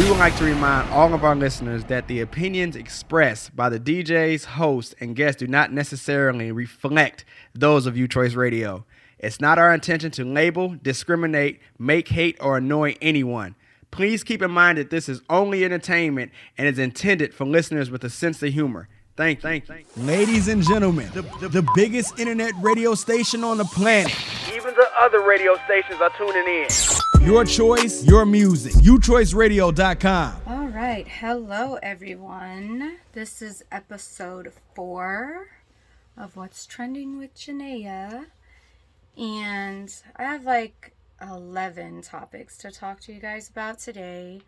We would like to remind all of our listeners that the opinions expressed by the DJs, hosts, and guests do not necessarily reflect those of U-Choice Radio. It's not our intention to label, discriminate, make hate, or annoy anyone. Please keep in mind that this is only entertainment and is intended for listeners with a sense of humor. Thank you. Ladies and gentlemen, the biggest internet radio station on the planet. Even the other radio stations are tuning in. Your choice, your music. YouChoiceRadio.com. All right. Hello, everyone. This is episode 4 of What's Trending with Jinnea. And I have like 11 topics to talk to you guys about today.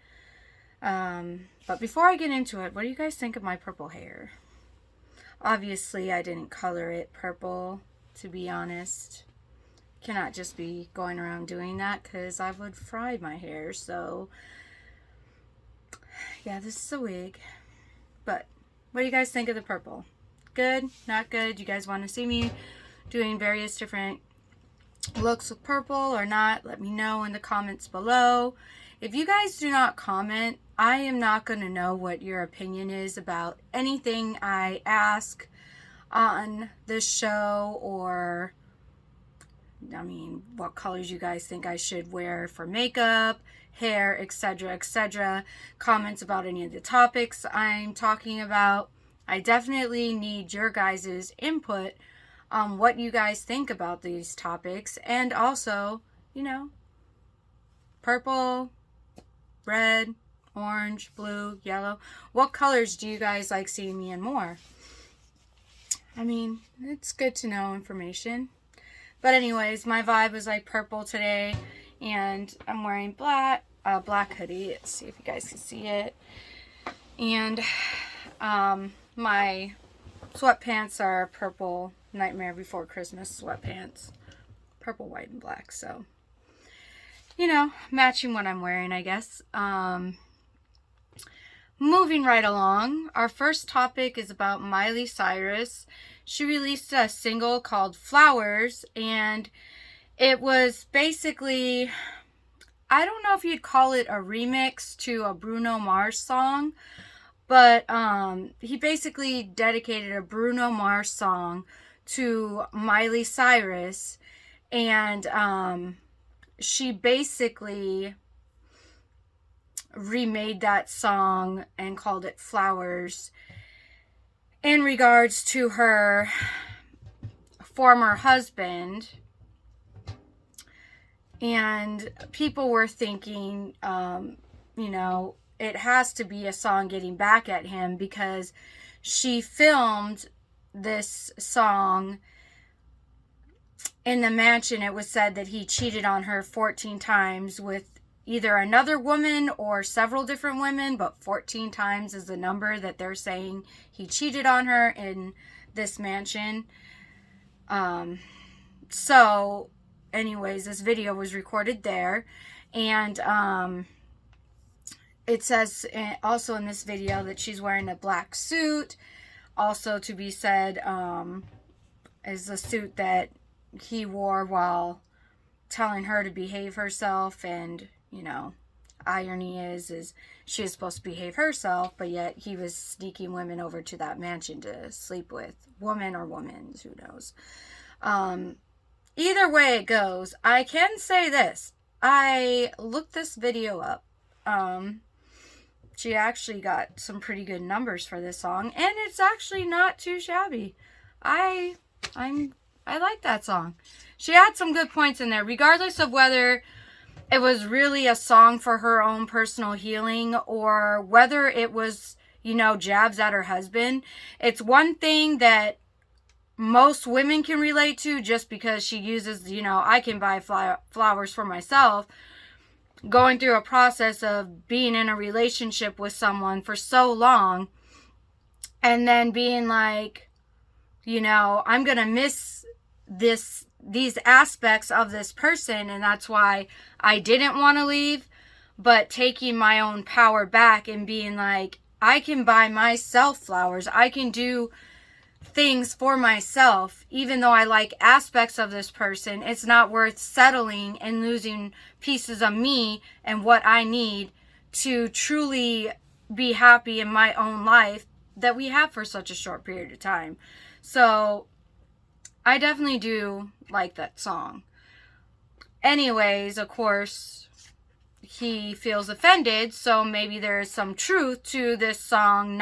But before I get into it, what do you guys think of my purple hair? Obviously, I didn't color it purple, to be honest. Cannot just be going around doing that because I would fry my hair. So, yeah, this is a wig. But what do you guys think of the purple? Good? Not good? You guys want to see me doing various different looks with purple or not? Let me know in the comments below. If you guys do not comment, I am not going to know what your opinion is about anything I ask on this show, or I mean, what colors you guys think I should wear for makeup, hair, etc., etc. Comments about any of the topics I'm talking about. I definitely need your guys' input on what you guys think about these topics, and also, you know, purple, red, orange, blue, yellow. What colors do you guys like seeing me in more? I mean, it's good to know information. But anyways, my vibe was like purple today, and I'm wearing black hoodie. Let's see if you guys can see it. And my sweatpants are purple Nightmare Before Christmas sweatpants. Purple, white, and black. So, you know, matching what I'm wearing, I guess. Moving right along, our first topic is about Miley Cyrus. She released a single called Flowers, and it was basically, I don't know if you'd call it a remix to a Bruno Mars song, but he basically dedicated a Bruno Mars song to Miley Cyrus, and she basically remade that song and called it Flowers in regards to her former husband. And people were thinking, you know, it has to be a song getting back at him, because she filmed this song in the mansion. It was said that he cheated on her 14 times with either another woman or several different women, but 14 times is the number that they're saying he cheated on her in this mansion. So anyways, this video was recorded there, and it says also in this video that she's wearing a black suit. Also to be said is the suit that he wore while telling her to behave herself. And you know, irony is she is supposed to behave herself, but yet he was sneaking women over to that mansion to sleep with. Woman or women, who knows. Either way it goes, I can say this. I looked this video up. She actually got some pretty good numbers for this song, and it's actually not too shabby. I like that song. She had some good points in there, regardless of whether it was really a song for her own personal healing or whether it was, you know, jabs at her husband. It's one thing that most women can relate to, just because she uses, you know, I can buy flowers for myself, going through a process of being in a relationship with someone for so long, and then being like, you know, I'm going to miss these aspects of this person, and that's why I didn't want to leave. But taking my own power back and being like, I can buy myself flowers, I can do things for myself, even though I like aspects of this person. It's not worth settling and losing pieces of me and what I need to truly be happy in my own life that we have for such a short period of time. So I definitely do like that song. Anyways, of course, he feels offended, so maybe there is some truth to this song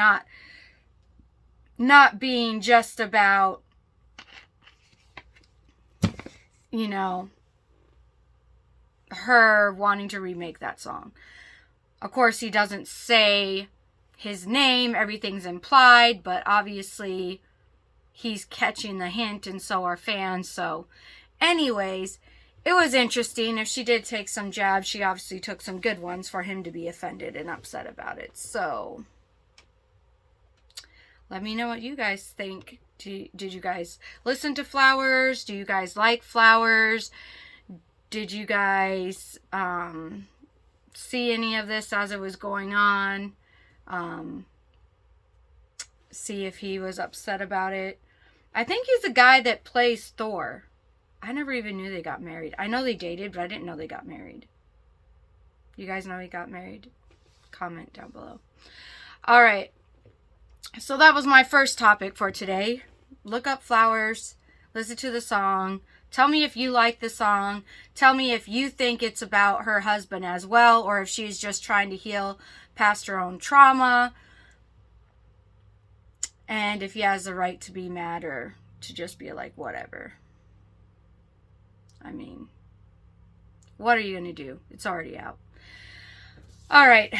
not being just about, you know, her wanting to remake that song. Of course, he doesn't say his name, everything's implied, but obviously he's catching the hint, and so are fans. So anyways, it was interesting. If she did take some jabs, she obviously took some good ones for him to be offended and upset about it. So let me know what you guys think. Did you guys listen to Flowers? Do you guys like Flowers? Did you guys see any of this as it was going on? See if he was upset about it. I think he's the guy that plays Thor. I never even knew they got married. I know they dated, but I didn't know they got married. You guys know he got married? Comment down below. All right. So that was my first topic for today. Look up Flowers. Listen to the song. Tell me if you like the song. Tell me if you think it's about her husband as well, or if she's just trying to heal past her own trauma. And if he has the right to be mad or to just be like, whatever. I mean, what are you going to do? It's already out. All right.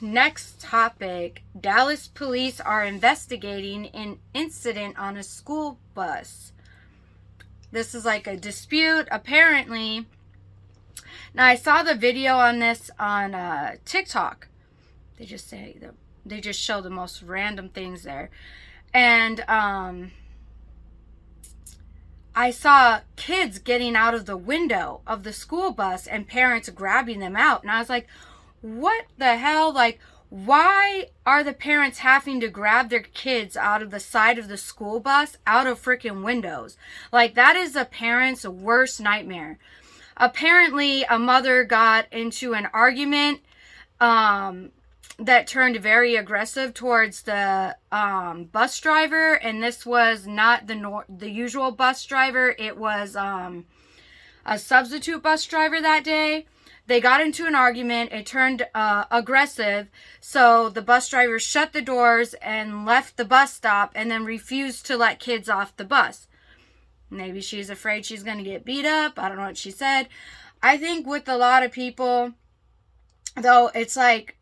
Next topic. Dallas police are investigating an incident on a school bus. This is like a dispute. Apparently, now I saw the video on this on TikTok. They just show the most random things there. And I saw kids getting out of the window of the school bus and parents grabbing them out. And I was like, what the hell? Like, why are the parents having to grab their kids out of the side of the school bus, out of freaking windows? Like, that is a parent's worst nightmare. Apparently, a mother got into an argument that turned very aggressive towards the bus driver, and this was not the usual bus driver. It was a substitute bus driver that day. They got into an argument. It turned aggressive, so the bus driver shut the doors and left the bus stop and then refused to let kids off the bus. Maybe she's afraid she's going to get beat up. I don't know what she said. I think with a lot of people, though, it's like,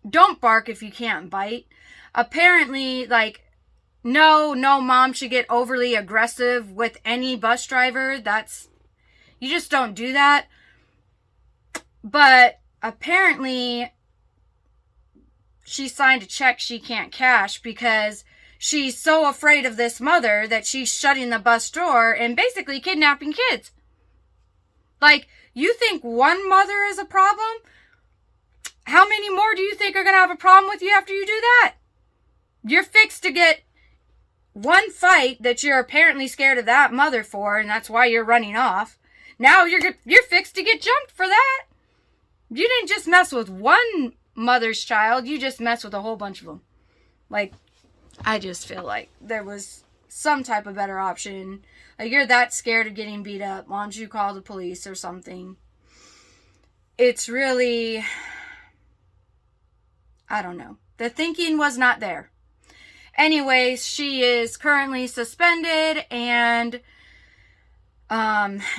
don't bark if you can't bite. Apparently, like, no mom should get overly aggressive with any bus driver. You just don't do that. But apparently, she signed a check she can't cash because she's so afraid of this mother that she's shutting the bus door and basically kidnapping kids. Like, you think one mother is a problem? How many more do you think are going to have a problem with you after you do that? You're fixed to get one fight that you're apparently scared of that mother for, and that's why you're running off. Now you're fixed to get jumped for that. You didn't just mess with one mother's child, you just messed with a whole bunch of them. Like, I just feel like there was some type of better option. Like, you're that scared of getting beat up, why don't you call the police or something? It's really, I don't know. The thinking was not there. Anyways, she is currently suspended and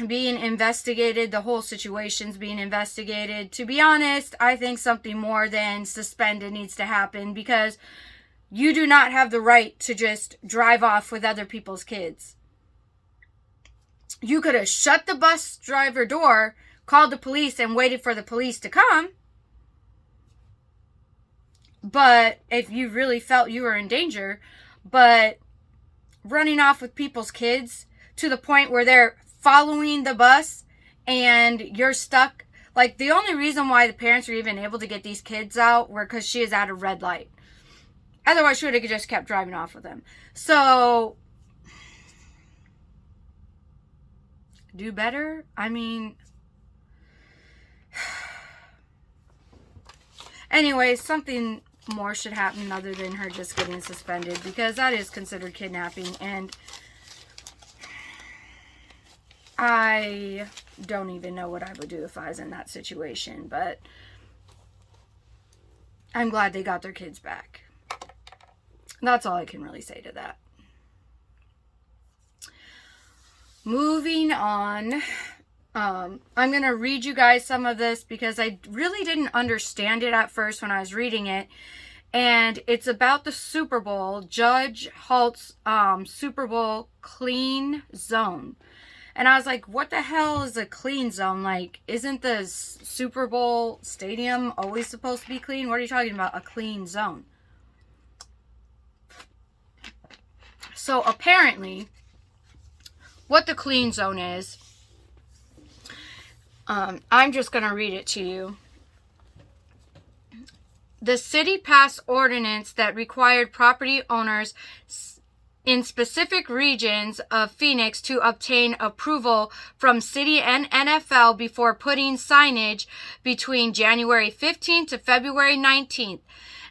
being investigated. The whole situation's being investigated. To be honest, I think something more than suspended needs to happen, because you do not have the right to just drive off with other people's kids. You could have shut the bus driver door, called the police, and waited for the police to come. But if you really felt you were in danger, but running off with people's kids to the point where they're following the bus and you're stuck. Like, the only reason why the parents were even able to get these kids out were because she is at a red light. Otherwise, she would have just kept driving off with them. So, do better? I mean, Anyway, something more should happen other than her just getting suspended, because that is considered kidnapping, and I don't even know what I would do if I was in that situation, but I'm glad they got their kids back. That's all I can really say to that. Moving on. I'm going to read you guys some of this because I really didn't understand it at first when I was reading it. And it's about the Super Bowl, Judge Hults Super Bowl clean zone. And I was like, what the hell is a clean zone? Like, isn't the Super Bowl stadium always supposed to be clean? What are you talking about, a clean zone? So apparently, what the clean zone is, I'm just going to read it to you. The city passed ordinance that required property owners in specific regions of Phoenix to obtain approval from city and NFL before putting signage between January 15th to February 19th.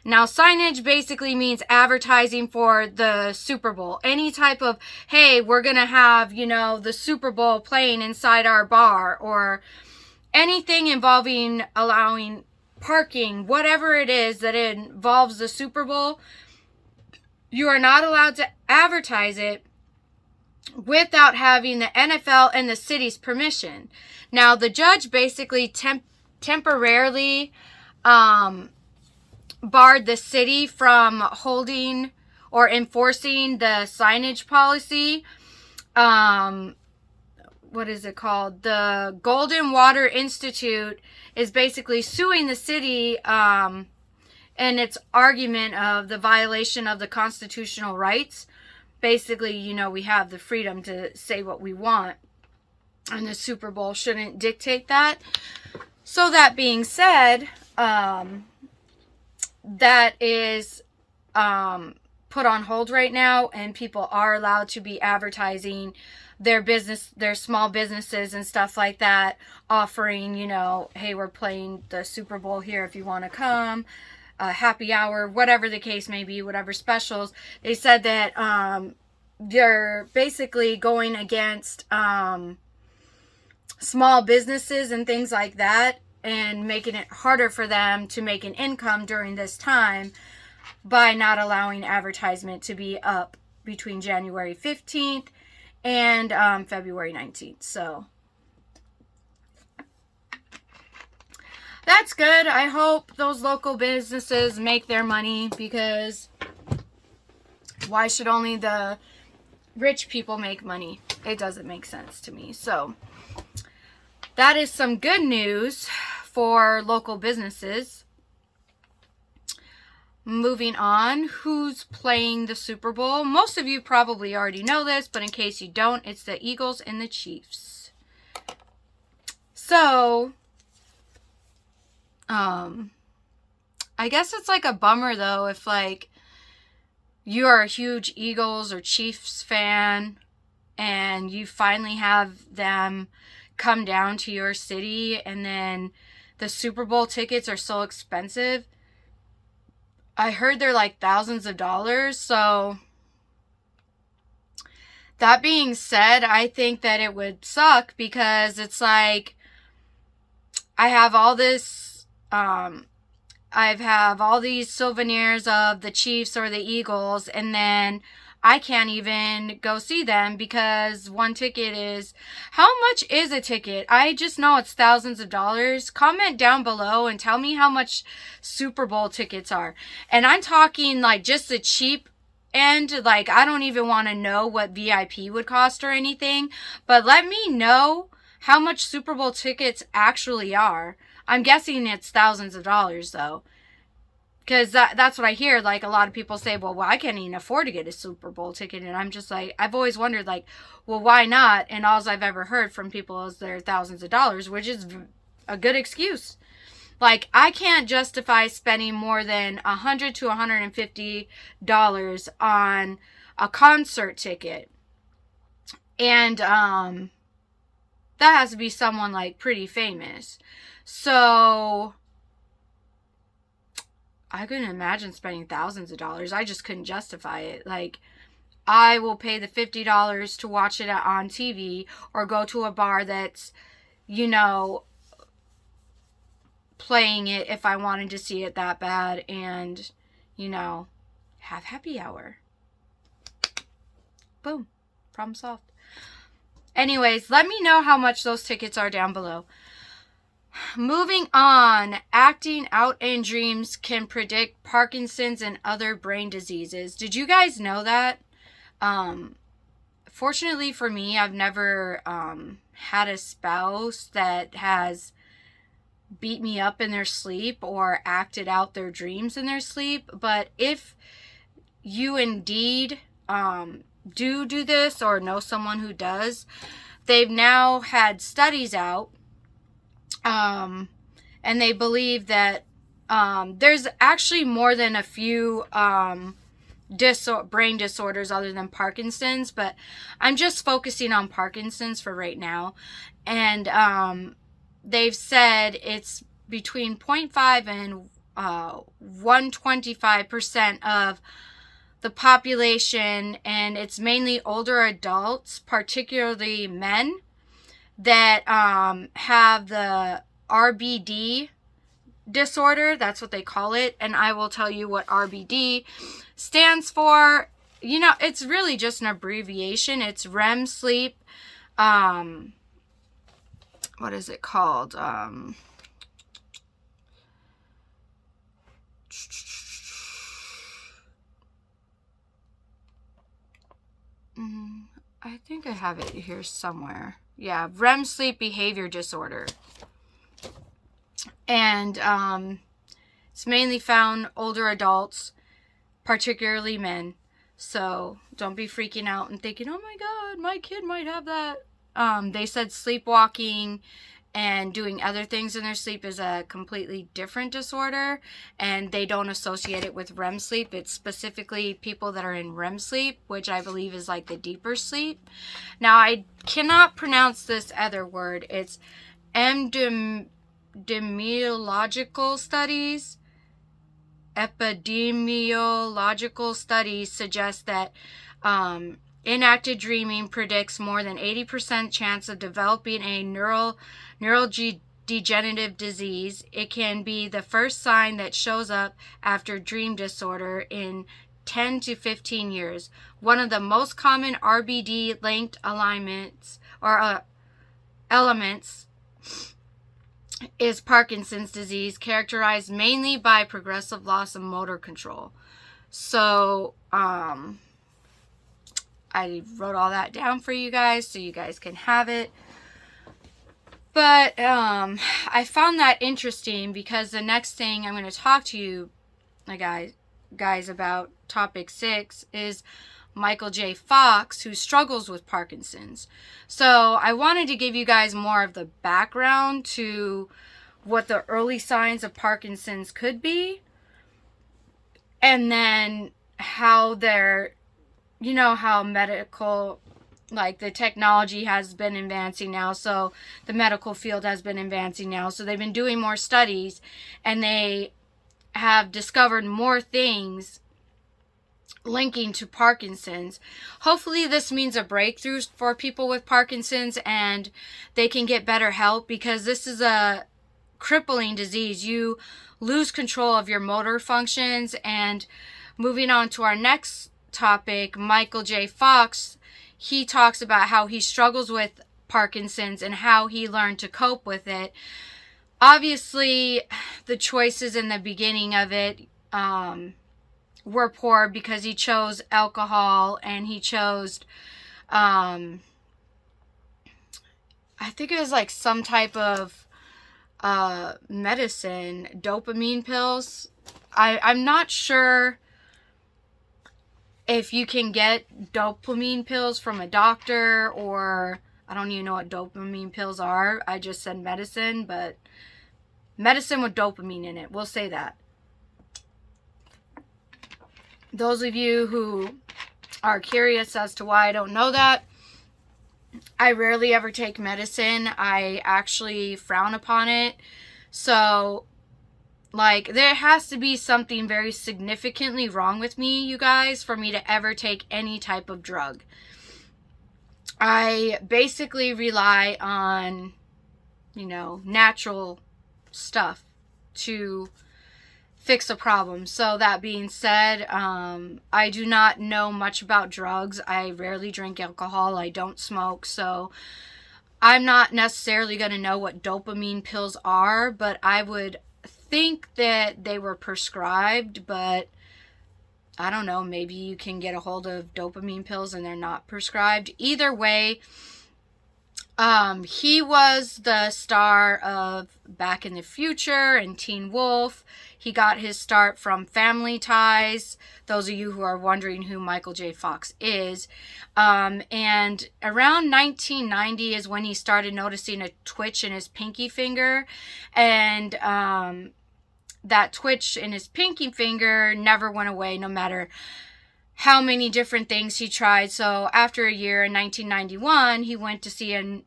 Now, signage basically means advertising for the Super Bowl. Any type of, hey, we're going to have, the Super Bowl playing inside our bar, or anything involving allowing parking, whatever it is that involves the Super Bowl, you are not allowed to advertise it without having the NFL and the city's permission. Now, the judge basically temporarily barred the city from holding or enforcing the signage policy. What is it called? The Golden Water Institute is basically suing the city and its argument of the violation of the constitutional rights. Basically, we have the freedom to say what we want, and the Super Bowl shouldn't dictate that. So that being said, that is put on hold right now, and people are allowed to be advertising their business, their small businesses and stuff like that, offering, hey, we're playing the Super Bowl here if you want to come, happy hour, whatever the case may be, whatever specials. They said that they're basically going against small businesses and things like that, and making it harder for them to make an income during this time by not allowing advertisement to be up between January 15th and February 19th. So that's good. I hope those local businesses make their money, because why should only the rich people make money? It doesn't make sense to me. So that is some good news for local businesses. Moving on, who's playing the Super Bowl? Most of you probably already know this, but in case you don't, it's the Eagles and the Chiefs. So, I guess it's like a bummer though if you are a huge Eagles or Chiefs fan and you finally have them come down to your city, and then the Super Bowl tickets are so expensive. I heard they're like thousands of dollars. So that being said, I think that it would suck, because it's like I have all this I have all these souvenirs of the Chiefs or the Eagles, and then I can't even go see them because one ticket is... How much is a ticket? I just know it's thousands of dollars. Comment down below and tell me how much Super Bowl tickets are. And I'm talking just the cheap end. I don't even want to know what VIP would cost or anything. But let me know how much Super Bowl tickets actually are. I'm guessing it's thousands of dollars though. Because that's what I hear. A lot of people say, well, I can't even afford to get a Super Bowl ticket. And I'm just I've always wondered, well, why not? And all I've ever heard from people is they're thousands of dollars, which is a good excuse. I can't justify spending more than $100 to $150 on a concert ticket. And that has to be someone, pretty famous. So I couldn't imagine spending thousands of dollars. I just couldn't justify it. Like, I will pay the $50 to watch it on TV or go to a bar that's, you know, playing it if I wanted to see it that bad, and, you know, have happy hour. Boom. Problem solved. Anyways, let me know how much those tickets are down below. Moving on, acting out in dreams can predict Parkinson's and other brain diseases. Did you guys know that? Fortunately for me, I've never had a spouse that has beat me up in their sleep or acted out their dreams in their sleep. But if you indeed do this or know someone who does, they've now had studies out, and they believe that there's actually more than a few brain disorders other than Parkinson's, but I'm just focusing on Parkinson's for right now. And they've said it's between 0.5 and 125% of the population, and it's mainly older adults, particularly men, that have the RBD disorder. That's what they call it. And I will tell you what RBD stands for. You know, it's really just an abbreviation. It's REM sleep. What is it called? I think I have it here somewhere. Yeah, REM sleep behavior disorder. And it's mainly found older adults, particularly men. So don't be freaking out and thinking, oh my God, my kid might have that. They said sleepwalking and doing other things in their sleep is a completely different disorder, and they don't associate it with REM sleep. It's specifically people that are in REM sleep, which I believe is like the deeper sleep. Now, I cannot pronounce this other word. It's epidemiological studies. Epidemiological studies suggest that inactive dreaming predicts more than 80% chance of developing a neurodegenerative disease. It can be the first sign that shows up after dream disorder in 10 to 15 years. One of the most common RBD linked alignments or elements is Parkinson's disease, characterized mainly by progressive loss of motor control. So, I wrote all that down for you guys so you guys can have it. But I found that interesting because the next thing I'm going to talk to you guys about, topic 6, is Michael J. Fox, who struggles with Parkinson's. So I wanted to give you guys more of the background to what the early signs of Parkinson's could be, and then how they're, you know, how medical, like the technology has been advancing now. So the medical field has been advancing now. So they've been doing more studies, and they have discovered more things linking to Parkinson's. Hopefully this means a breakthrough for people with Parkinson's and they can get better help, because this is a crippling disease. You lose control of your motor functions. And moving on to our next topic, Michael J. Fox, he talks about how he struggles with Parkinson's and how he learned to cope with it. Obviously, the choices in the beginning of it were poor, because he chose alcohol and he chose, I think it was like some type of medicine, dopamine pills. I'm not sure if you can get dopamine pills from a doctor, or I don't even know what dopamine pills are. I just said medicine, but medicine with dopamine in it. We'll say that. Those of you who are curious as to why I don't know that, I rarely ever take medicine. I actually frown upon it. So Like, there has to be something very significantly wrong with me, you guys, for me to ever take any type of drug. I basically rely on, natural stuff to fix a problem. So that being said, I do not know much about drugs. I rarely drink alcohol. I don't smoke. So I'm not necessarily going to know what dopamine pills are, but I would think that they were prescribed, but I don't know, maybe you can get a hold of dopamine pills and they're not prescribed. Either way, he was the star of Back in the Future and Teen Wolf. He got his start from Family Ties. Those of you who are wondering who Michael J. Fox is. And around 1990 is when he started noticing a twitch in his pinky finger. And that twitch in his pinky finger never went away, no matter how many different things he tried. So after a year in 1991, he went to see a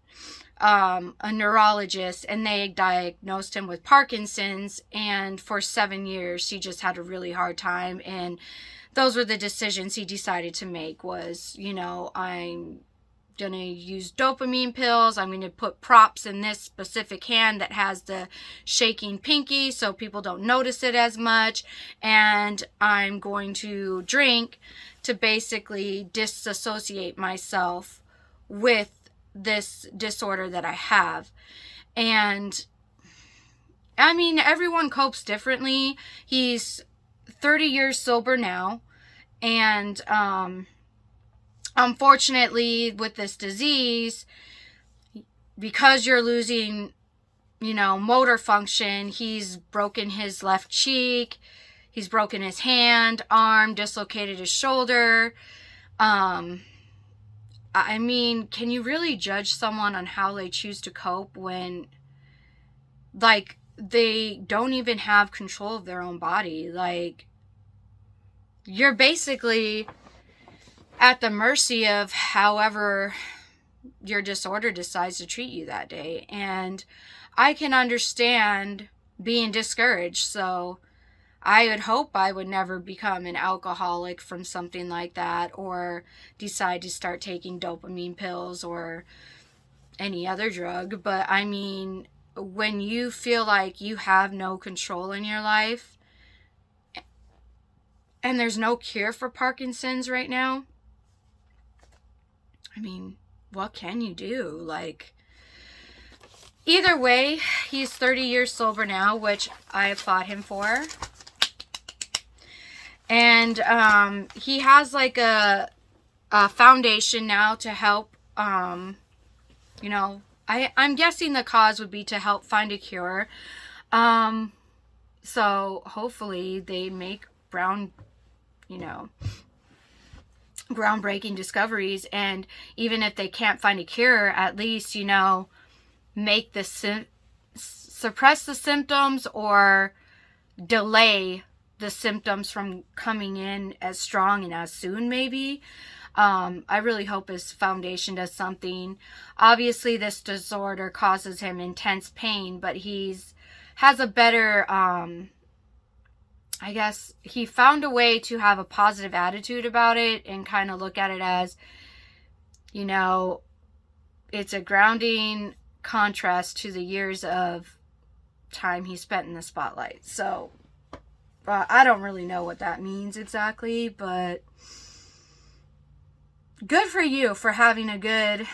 neurologist, and they diagnosed him with Parkinson's. And for 7 years, he just had a really hard time. And those were the decisions he decided to make was, I'm going to use dopamine pills. I'm going to put props in this specific hand that has the shaking pinky so people don't notice it as much. And I'm going to drink to basically disassociate myself with this disorder that I have. And I mean, everyone copes differently. He's 30 years sober now. And, unfortunately, with this disease, because you're losing, motor function, he's broken his left cheek, he's broken his hand, arm, dislocated his shoulder. I mean, can you really judge someone on how they choose to cope when, like, they don't even have control of their own body? Like, you're basically at the mercy of however your disorder decides to treat you that day. And I can understand being discouraged. So I would hope I would never become an alcoholic from something like that, or decide to start taking dopamine pills or any other drug. But I mean, when you feel like you have no control in your life, and there's no cure for Parkinson's right now, I mean, what can you do? Like, either way, he's 30 years sober now, which I applaud him for. And he has like a foundation now to help, I'm guessing the cause would be to help find a cure. So hopefully they make groundbreaking discoveries, and even if they can't find a cure, at least, make suppress the symptoms or delay the symptoms from coming in as strong and as soon, maybe. I really hope his foundation does something. Obviously, this disorder causes him intense pain, but has a better, I guess he found a way to have a positive attitude about it and kind of look at it as, it's a grounding contrast to the years of time he spent in the spotlight. So, I don't really know what that means exactly, but good for you for having a good,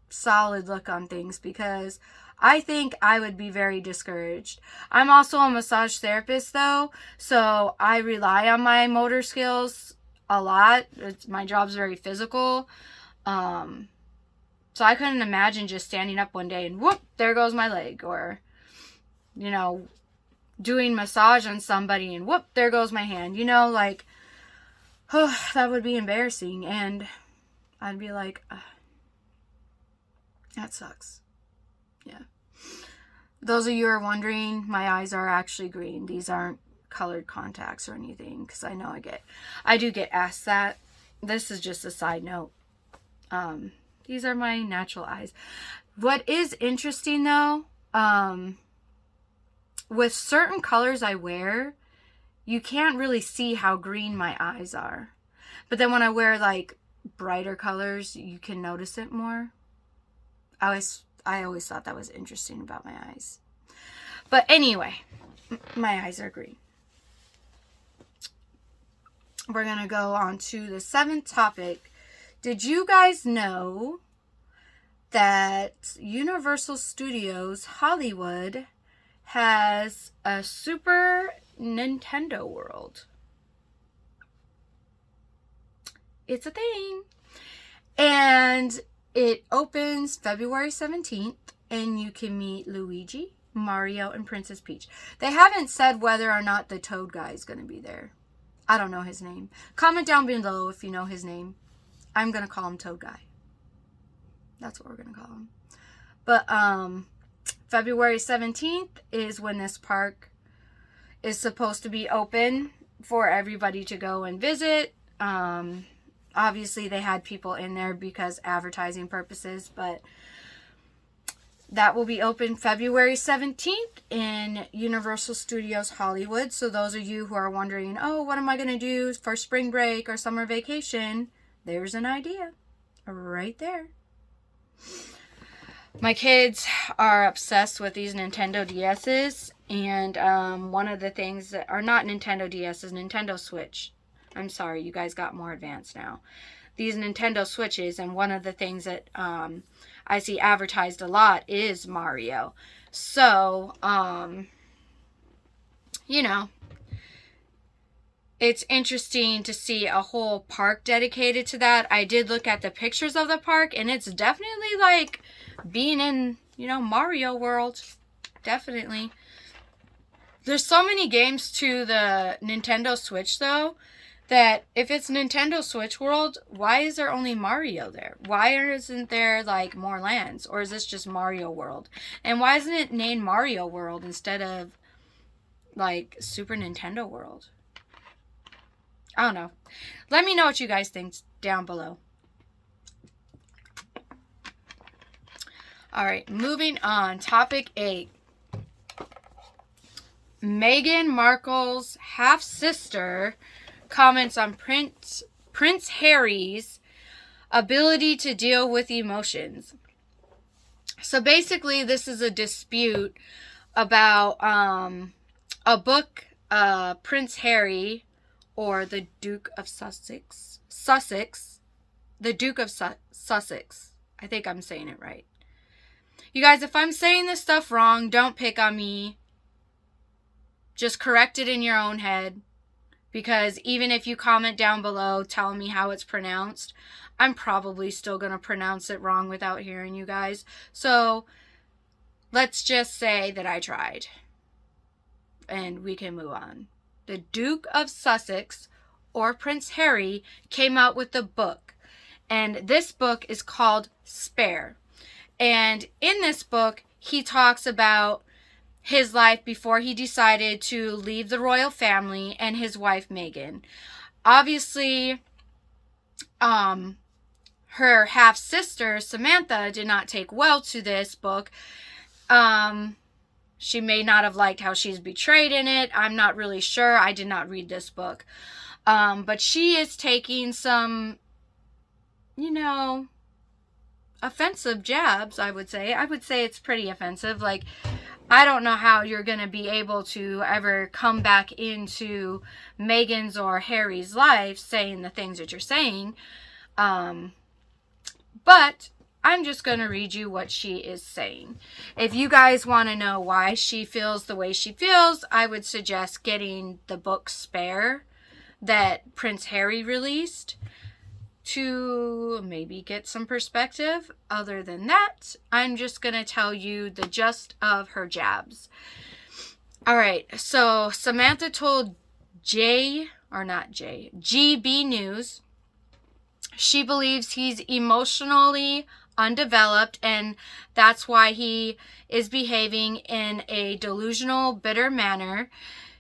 solid look on things, because I think I would be very discouraged. I'm also a massage therapist, though, so I rely on my motor skills a lot. My job's very physical. So I couldn't imagine just standing up one day and whoop, there goes my leg. Or, doing massage on somebody and whoop, there goes my hand. That would be embarrassing. And I'd be like, that sucks. Yeah. Those of you who are wondering, my eyes are actually green. These aren't colored contacts or anything, because I know I do get asked that. This is just a side note. These are my natural eyes. What is interesting, though, with certain colors I wear, you can't really see how green my eyes are. But then when I wear like brighter colors, you can notice it more. I always thought that was interesting about my eyes. But anyway, my eyes are green. We're going to go on to the 7th topic. Did you guys know that Universal Studios Hollywood has a Super Nintendo World? It's a thing. And it opens February 17th, and you can meet Luigi, Mario, and Princess Peach. They haven't said whether or not the Toad guy is going to be there. I don't know his name. Comment down below if you know his name. I'm going to call him Toad Guy. That's what we're going to call him. But February 17th is when this park is supposed to be open for everybody to go and visit. Obviously, they had people in there because advertising purposes, but that will be open February 17th in Universal Studios Hollywood. So those of you who are wondering, oh, what am I going to do for spring break or summer vacation? There's an idea right there. My kids are obsessed with these Nintendo DS's, and one of the things that are not Nintendo DS's, Nintendo Switch. I'm sorry, you guys got more advanced now. These Nintendo Switches, and one of the things that I see advertised a lot is Mario. So, you know, it's interesting to see a whole park dedicated to that. I did look at the pictures of the park, and it's definitely like being in, you know, Mario World. Definitely. There's so many games to the Nintendo Switch, though, that if it's Nintendo Switch World, why is there only Mario there? Why isn't there, like, more lands? Or is this just Mario World? And why isn't it named Mario World instead of, like, Super Nintendo World? I don't know. Let me know what you guys think down below. Alright, moving on. Topic 8. Meghan Markle's half-sister comments on Prince Harry's ability to deal with emotions. So basically, this is a dispute about a book Prince Harry, or the Duke of Sussex. The Duke of Sussex. I think I'm saying it right. You guys, if I'm saying this stuff wrong, don't pick on me. Just correct it in your own head. Because even if you comment down below telling me how it's pronounced, I'm probably still going to pronounce it wrong without hearing you guys. So, let's just say that I tried. And we can move on. The Duke of Sussex, or Prince Harry, came out with a book. And this book is called Spare. And in this book, he talks about his life before he decided to leave the royal family and his wife Meghan. Obviously, her half-sister Samantha did not take well to this book. She may not have liked how she's betrayed in it. I'm not really sure. I did not read this book. But she is taking some, you know, offensive jabs, I would say. I would say it's pretty offensive. Like, I don't know how you're going to be able to ever come back into Meghan's or Harry's life saying the things that you're saying. But I'm just going to read you what she is saying. If you guys want to know why she feels the way she feels, I would suggest getting the book Spare that Prince Harry released to maybe get some perspective. Other than that, I'm just going to tell you the gist of her jabs. Alright, so Samantha told GB News she believes he's emotionally undeveloped, and that's why he is behaving in a delusional, bitter manner.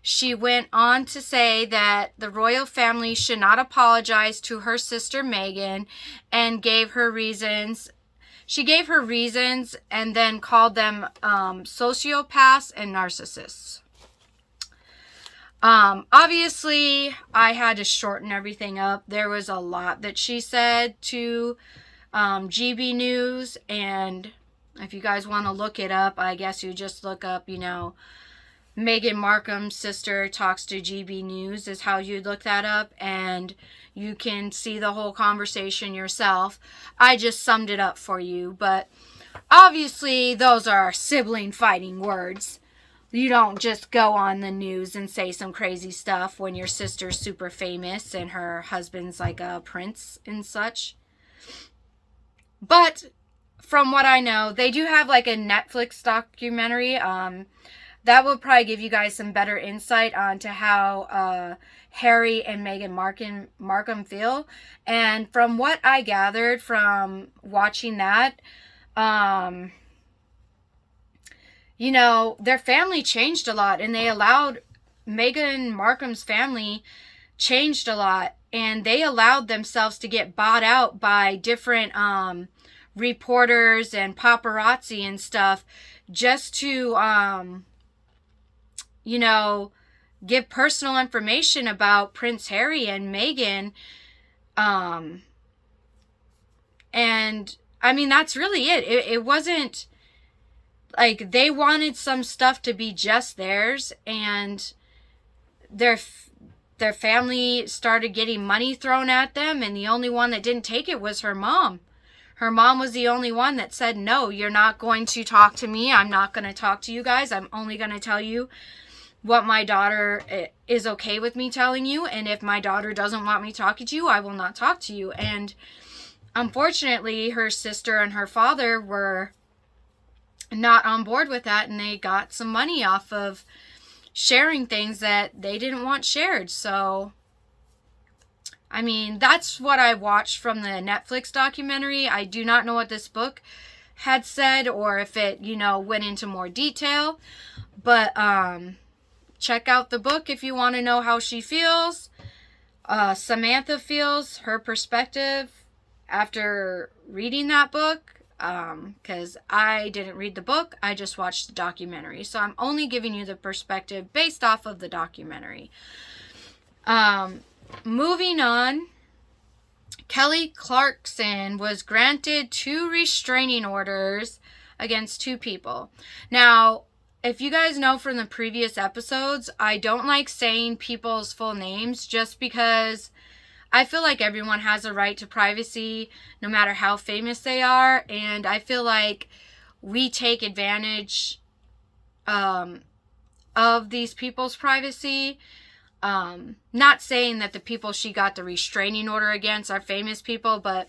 She went on to say that the royal family should not apologize to her sister Meghan, and gave her reasons. She gave her reasons and then called them sociopaths and narcissists. Obviously, I had to shorten everything up. There was a lot that she said to GB News, and if you guys want to look it up, I guess you just look up, Meghan Markle's sister talks to GB News is how you'd look that up, and you can see the whole conversation yourself. I just summed it up for you, but obviously those are sibling fighting words. You don't just go on the news and say some crazy stuff when your sister's super famous and her husband's like a prince and such. But from what I know, they do have like a Netflix documentary. That will probably give you guys some better insight onto how Harry and Meghan Markle feel. And from what I gathered from watching that, their family changed a lot, and they allowed Meghan Markle's family changed a lot, and they allowed themselves to get bought out by different reporters and paparazzi and stuff just to give personal information about Prince Harry and Meghan. And I mean, that's really it. It wasn't like they wanted some stuff to be just theirs, and their family started getting money thrown at them, and the only one that didn't take it was her mom. Her mom was the only one that said, no, you're not going to talk to me. I'm not going to talk to you guys. I'm only going to tell you what my daughter is okay with me telling you. And if my daughter doesn't want me talking to you, I will not talk to you. And unfortunately, her sister and her father were not on board with that, and they got some money off of sharing things that they didn't want shared. So, I mean, that's what I watched from the Netflix documentary. I do not know what this book had said, or if it, went into more detail. But check out the book if you want to know how she feels. Samantha feels, her perspective after reading that book. Because I didn't read the book, I just watched the documentary. So I'm only giving you the perspective based off of the documentary. Moving on, Kelly Clarkson was granted 2 restraining orders against 2 people. Now, if you guys know from the previous episodes, I don't like saying people's full names just because I feel like everyone has a right to privacy, no matter how famous they are, and I feel like we take advantage of these people's privacy. Not saying that the people she got the restraining order against are famous people, but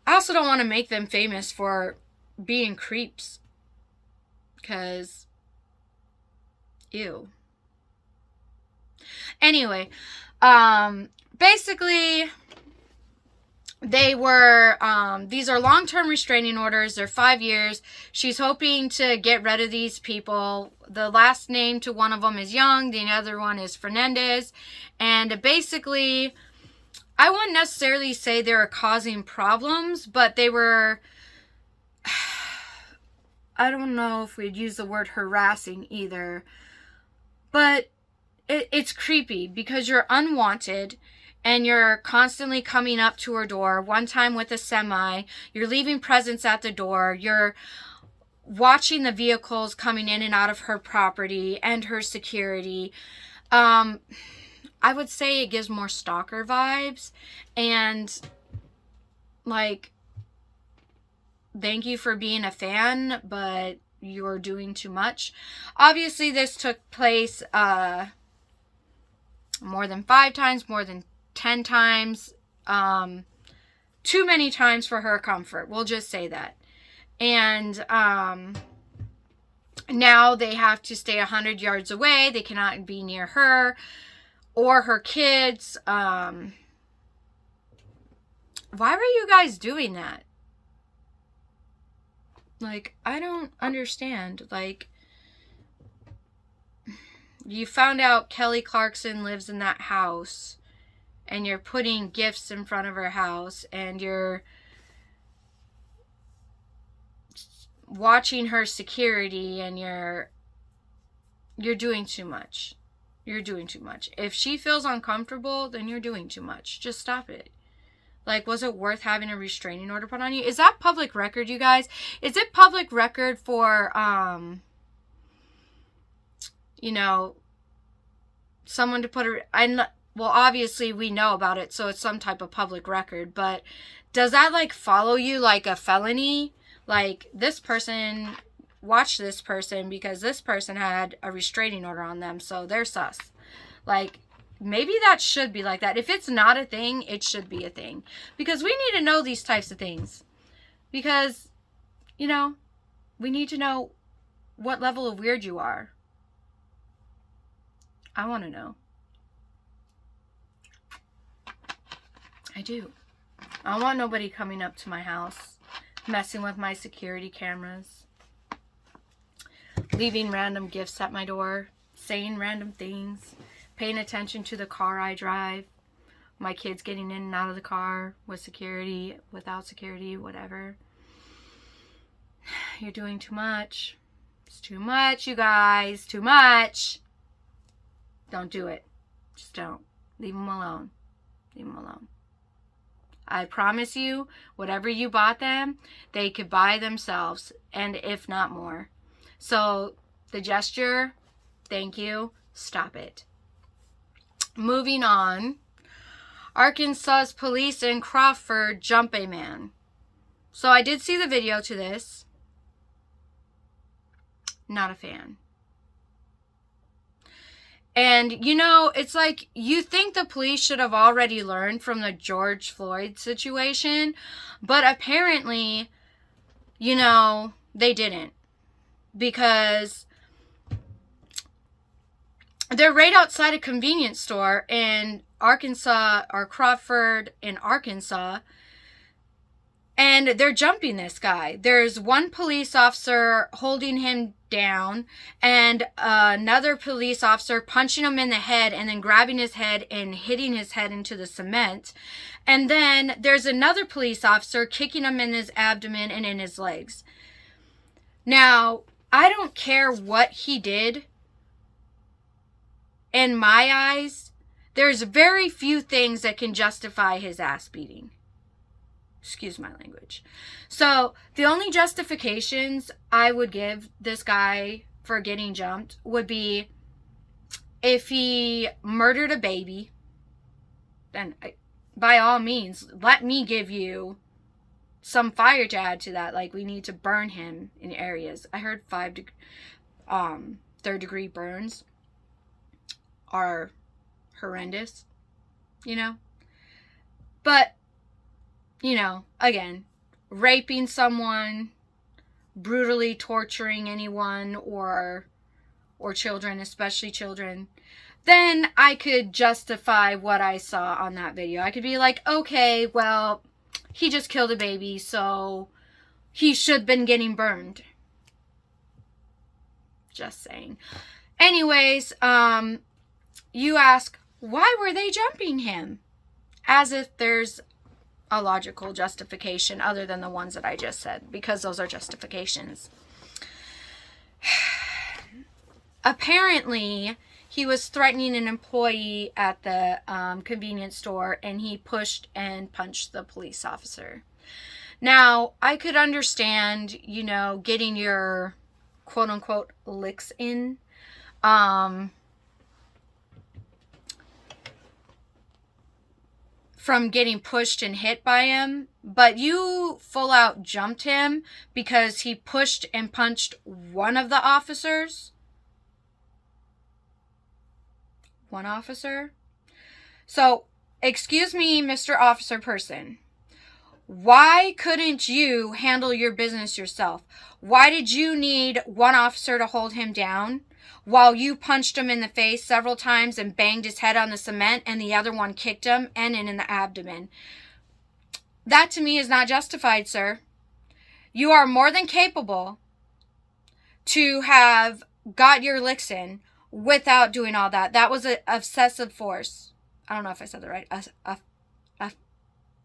I also don't want to make them famous for being creeps, because, ew. Anyway, basically, they were, these are long-term restraining orders. They're 5 years. She's hoping to get rid of these people. The last name to one of them is Young. The other one is Fernandez. And basically, I wouldn't necessarily say they were causing problems, but they were, I don't know if we'd use the word harassing either, but it's creepy because you're unwanted and you're constantly coming up to her door, one time with a semi, you're leaving presents at the door, you're watching the vehicles coming in and out of her property and her security. I would say it gives more stalker vibes, and like, thank you for being a fan, but you're doing too much. Obviously, this took place more than 5 times, more than 10 times, too many times for her comfort. We'll just say that. And now they have to stay 100 yards away. They cannot be near her or her kids. Why were you guys doing that? Like, I don't understand. Like, you found out Kelly Clarkson lives in that house, and you're putting gifts in front of her house, and you're watching her security, and you're doing too much. You're doing too much. If she feels uncomfortable, then you're doing too much. Just stop it. Like, was it worth having a restraining order put on you? Is that public record, you guys? Is it public record for, you know, someone to put well, obviously we know about it, so it's some type of public record, but does that, like, follow you like a felony? Like, this person, watch this person because this person had a restraining order on them, so they're sus. Like, maybe that should be like that. If it's not a thing, it should be a thing. Because we need to know these types of things. Because, you know, we need to know what level of weird you are. I want to know. I do. I don't want nobody coming up to my house, messing with my security cameras, leaving random gifts at my door, saying random things, paying attention to the car I drive, my kids getting in and out of the car with security, without security, whatever. You're doing too much. It's too much, you guys. Too much. Don't do it. Just don't. Leave them alone. Leave them alone. I promise you, whatever you bought them, they could buy themselves, and if not more. So, the gesture, thank you, stop it. Moving on. Arkansas police in Crawford jump a man. So, I did see the video to this. Not a fan. And, you know, it's like, you think the police should have already learned from the George Floyd situation, but apparently, you know, they didn't. Because they're right outside a convenience store in Arkansas, or Crawford in Arkansas, and they're jumping this guy. There's one police officer holding him down, and another police officer punching him in the head and then grabbing his head and hitting his head into the cement. And then there's another police officer kicking him in his abdomen and in his legs. Now, I don't care what he did. In my eyes, there's very few things that can justify his ass beating. Excuse my language. So, the only justifications I would give this guy for getting jumped would be if he murdered a baby, then by all means, let me give you some fire to add to that. Like, we need to burn him in areas. I heard 3rd-degree burns are horrendous, you know? But, you know, again, raping someone, brutally torturing anyone, or children, especially children, then I could justify what I saw on that video. I could be like, okay, well, he just killed a baby, so he should have been getting burned. Just saying. Anyways, you ask, why were they jumping him? As if there's a logical justification other than the ones that I just said, because those are justifications. Apparently, he was threatening an employee at the convenience store, and he pushed and punched the police officer. Now, I could understand, you know, getting your quote-unquote licks in. From getting pushed and hit by him, but you full out jumped him because he pushed and punched one of the officers. One officer. So, excuse me, Mr. Officer Person. Why couldn't you handle your business yourself? Why did you need one officer to hold him down while you punched him in the face several times and banged his head on the cement, and the other one kicked him and in the abdomen? That to me is not justified, sir. You are more than capable to have got your licks in without doing all that. That was an excessive force. I don't know if I said that right.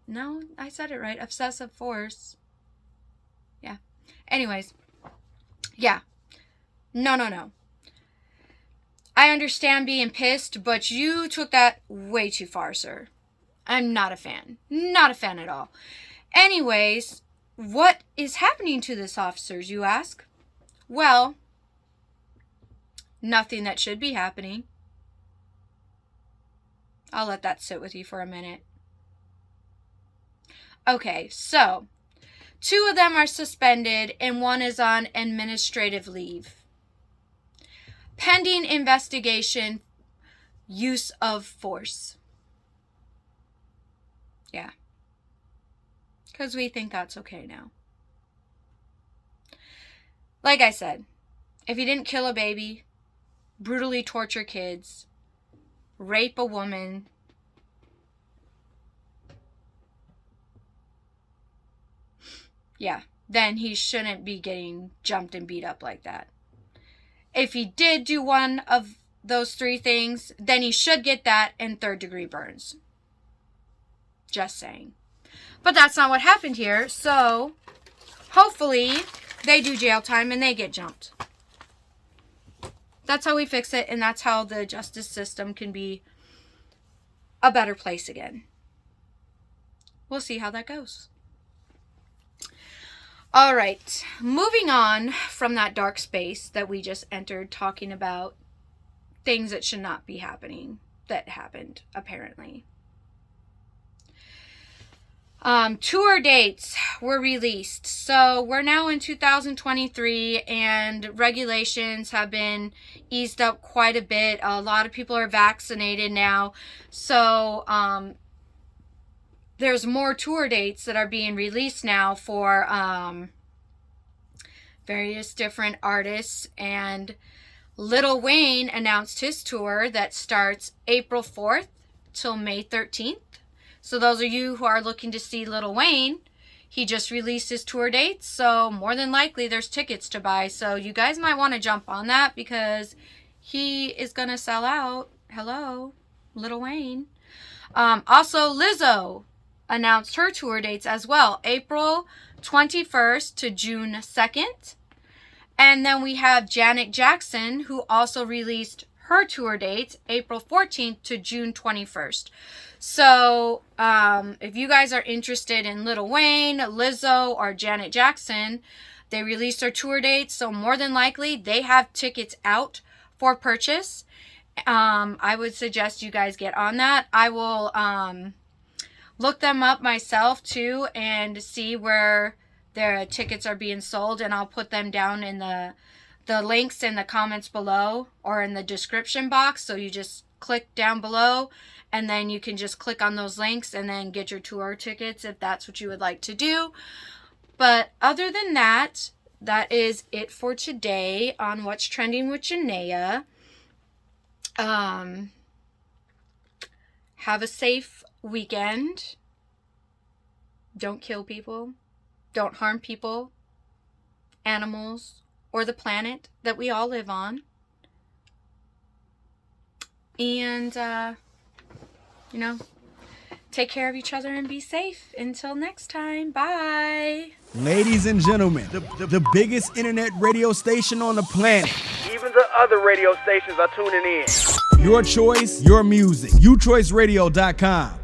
No, I said it right. Obsessive force. Yeah. Anyways, Yeah. No. I understand being pissed, but you took that way too far, sir. I'm not a fan. Not a fan at all. Anyways, what is happening to this officers, you ask? Well, nothing that should be happening. I'll let that sit with you for a minute. Okay, so 2 of them are suspended and 1 is on administrative leave. Pending investigation, use of force. Yeah. Because we think that's okay now. Like I said, if you didn't kill a baby, brutally torture kids, rape a woman, yeah, then he shouldn't be getting jumped and beat up like that. If he did do one of those 3 things, then he should get that and 3rd-degree burns. Just saying. But that's not what happened here, so hopefully they do jail time and they get jumped. That's how we fix it, and that's how the justice system can be a better place again. We'll see how that goes. All right, moving on from that dark space that we just entered, talking about things that should not be happening that happened, apparently. Tour dates were released. So we're now in 2023 and regulations have been eased up quite a bit. A lot of people are vaccinated now. So there's more tour dates that are being released now for various different artists. And Lil Wayne announced his tour that starts April 4th till May 13th. So those of you who are looking to see Lil Wayne, he just released his tour dates. So more than likely there's tickets to buy. So you guys might want to jump on that because he is going to sell out. Hello, Lil Wayne. Also, Lizzo announced her tour dates as well. April 21st to June 2nd. And then we have Janet Jackson, who also released her tour dates, April 14th to June 21st. So, if you guys are interested in Lil Wayne, Lizzo, or Janet Jackson, they released their tour dates, so more than likely they have tickets out for purchase. I would suggest you guys get on that. I will look them up myself too and see where their tickets are being sold, and I'll put them down in the links in the comments below or in the description box. So you just click down below and then you can just click on those links and then get your tour tickets if that's what you would like to do. But other than that, that is it for today on What's Trending with Jinnea. Have a safe weekend. Don't kill people. Don't harm people, animals, or the planet that we all live on. And, take care of each other and be safe. Until next time, bye. Ladies and gentlemen, the biggest internet radio station on the planet. Even the other radio stations are tuning in. Your choice, your music. YouChoiceRadio.com.